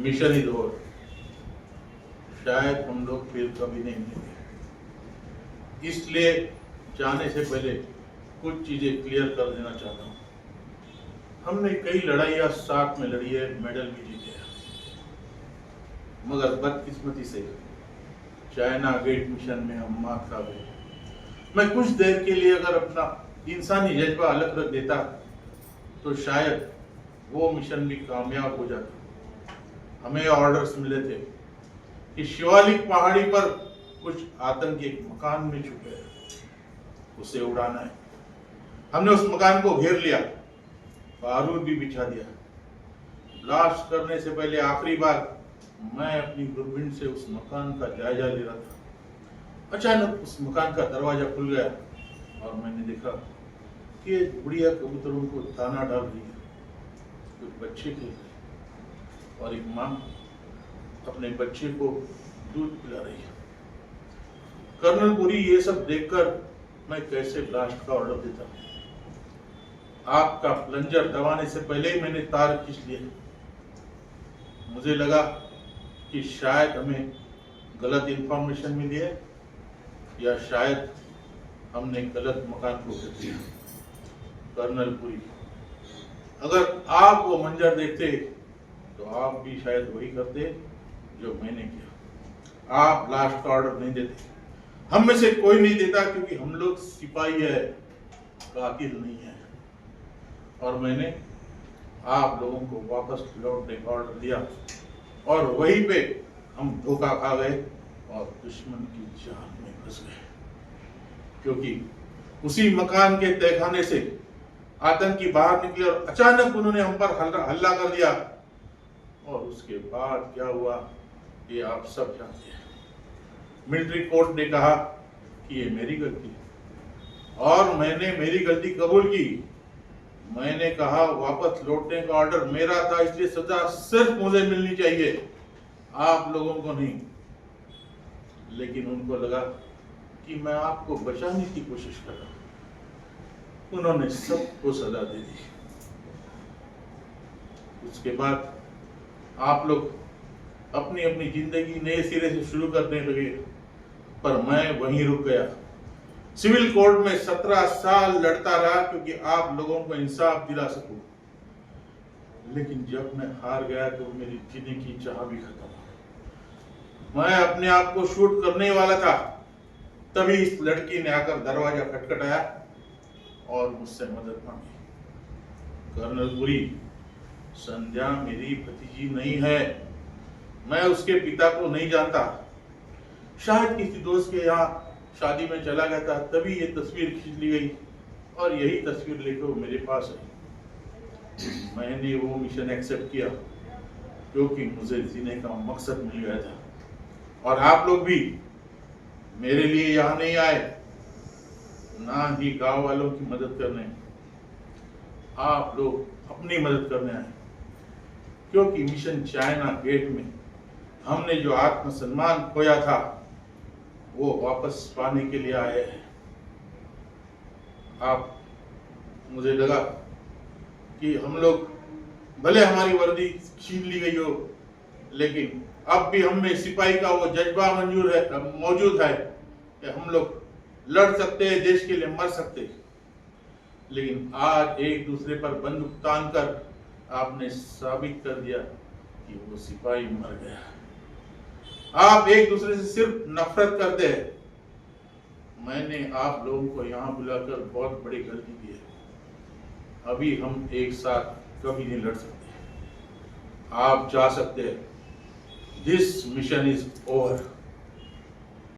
Mission is over. शायद हम लोग फिर कभी नहीं मिलेंगे, इसलिए जाने से पहले कुछ चीजें क्लियर कर देना चाहता हूँ। हमने कई लड़ाइयाँ साथ में लड़ी है, मेडल भी जीते हैं, मगर बदकिस्मती से चाइना गेट मिशन में हम मार खा गए। मैं कुछ देर के लिए अगर अपना इंसानी जज्बा अलग रख देता तो शायद वो मिशन भी कामयाब हो जाता। हमें ऑर्डर्स मिले थे कि शिवालिक पहाड़ी पर कुछ आतंकी एक मकान में छुपे हैं, उसे उड़ाना है। हमने उस मकान को घेर लिया, बारूद भी बिछा दिया। ब्लास्ट करने से पहले आखिरी बार मैं अपनी दूरबीन से उस मकान का जायजा ले रहा था। अचानक उस मकान का दरवाजा खुल गया और मैंने देखा कि एक बुढ़िया कबूतरों को दाना डाल रही है, कुछ बच्चे खेल रहे और एक माँ अपने बच्चे को दूध पिला रही है। कर्नल पुरी, ये सब देखकर मैं कैसे ब्लास्ट का ऑर्डर देता। आपका प्लंजर दबाने से पहले ही मैंने तार खींच लिए। मुझे लगा कि शायद हमें गलत इंफॉर्मेशन मिली है या शायद हमने गलत मकान को घेर दिया। कर्नल पुरी, अगर आप वो मंजर देखते तो आप भी शायद वही करते जो मैंने किया। आप ब्लास्ट का ऑर्डर नहीं देते, हम में से कोई नहीं देता, क्योंकि हम लोग सिपाही है, कातिल नहीं है। और मैंने आप लोगों को वापस लौटने का ऑर्डर दिया और वहीं पे हम धोखा खा गए और दुश्मन की जान में फंस गए, क्योंकि उसी मकान के तहखाने से आतंकी बाहर निकले और अचानक उन्होंने हम पर हल्ला कर दिया। और उसके बाद क्या हुआ ये आप सब जानते हैं। मिलिट्री कोर्ट ने कहा कि ये मेरी गलती है और मैंने मेरी गलती कबूल की। मैंने कहा वापस लौटने का ऑर्डर मेरा था, इसलिए सजा सिर्फ मुझे मिलनी चाहिए, आप लोगों को नहीं। लेकिन उनको लगा कि मैं आपको बचाने की कोशिश कर रहा हूं, उन्होंने सबको सजा दे दी। उसके बाद आप लोग अपनी अपनी जिंदगी नए सिरे से शुरू करने लगे, पर मैं वहीं रुक गया। सिविल कोर्ट में 17 साल लड़ता रहा क्योंकि आप लोगों को इंसाफ दिला सकूं। लेकिन जब मैं हार गया तो मेरी जीने की चाह भी खत्म हो। मैं अपने आप को शूट करने वाला था, तभी इस लड़की ने आकर दरवाजा खटखटाया और मुझसे मदद मांगी। कर्नल पुरी, संध्या मेरी भतीजी नहीं है, मैं उसके पिता को नहीं जानता। शायद किसी दोस्त के यहाँ शादी में चला गया था, तभी ये तस्वीर खींच ली गई और यही तस्वीर लेकर वो मेरे पास आई। मैंने वो मिशन एक्सेप्ट किया क्योंकि मुझे जीने का मकसद मिल गया था। और आप लोग भी मेरे लिए यहाँ नहीं आए, ना ही गांव वालों की मदद करने, आप लोग अपनी मदद करने आए। क्योंकि मिशन चाइना गेट में हमने जो आत्मसम्मान खोया था वो वापस पाने के लिए आए हैं। मुझे लगा कि हम लोग, भले हमारी वर्दी छीन ली गई हो, लेकिन अब भी हम में सिपाही का वो जज्बा मौजूद है कि हम लोग लड़ सकते हैं, देश के लिए मर सकते हैं। लेकिन आज एक दूसरे पर बंदूक तान कर आपने साबित कर दिया कि वो सिपाही मर गया। आप एक दूसरे से सिर्फ नफरत करते हैं। मैंने आप लोगों को यहाँ बुलाकर बहुत बड़ी गलती की है। अभी हम एक साथ कभी नहीं लड़ सकते। आप जा सकते हैं। This mission is over.